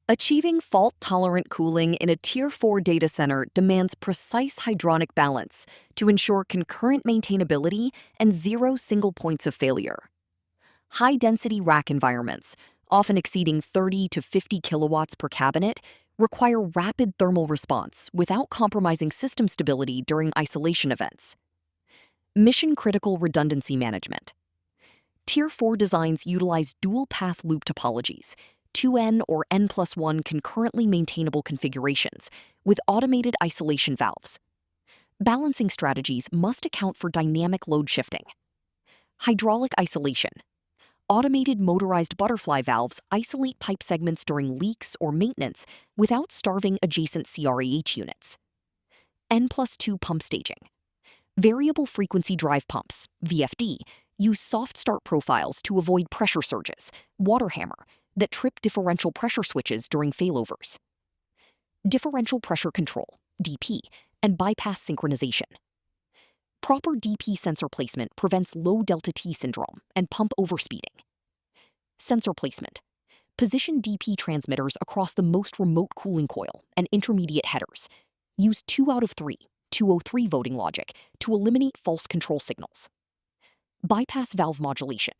Achieving fault-tolerant cooling in a Tier 4 data center demands precise hydronic balance to ensure concurrent maintainability and zero single points of failure. High-density rack environments, often exceeding 30 to 50 kilowatts per cabinet, require rapid thermal response without compromising system stability during isolation events. Mission-critical redundancy management. Tier 4 designs utilize dual-path loop topologies, 2N or N+1 concurrently maintainable configurations, with automated isolation valves. Balancing strategies must account for dynamic load shifting. Hydraulic isolation. Automated motorized butterfly valves isolate pipe segments during leaks or maintenance without starving adjacent CRAH units. N+2 pump staging. Variable frequency drive pumps, VFD, use soft start profiles to avoid pressure surges, water hammer, that trip differential pressure switches during failovers. Differential pressure control, DP, and bypass synchronization. Proper DP sensor placement prevents low delta T syndrome and pump overspeeding. Sensor placement. Position DP transmitters across the most remote cooling coil and intermediate headers. Use 2 out of 3, 203 voting logic to eliminate false control signals. Bypass valve modulation.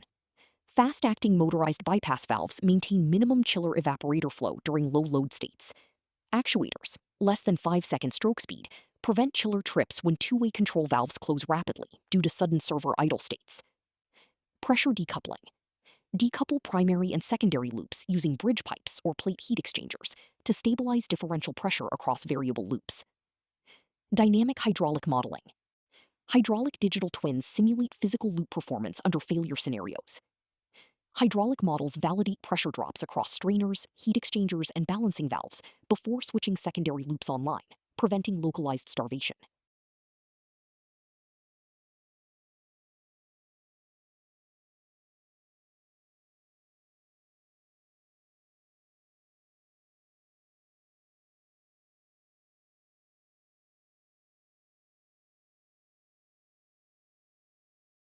Fast-acting motorized bypass valves maintain minimum chiller evaporator flow during low load states. Actuators, less than 5-second stroke speed, prevent chiller trips when two-way control valves close rapidly due to sudden server idle states. Pressure decoupling. Decouple primary and secondary loops using bridge pipes or plate heat exchangers to stabilize differential pressure across variable loops. Dynamic hydraulic modeling. Hydraulic digital twins simulate physical loop performance under failure scenarios. Hydraulic models validate pressure drops across strainers, heat exchangers, and balancing valves before switching secondary loops online, preventing localized starvation.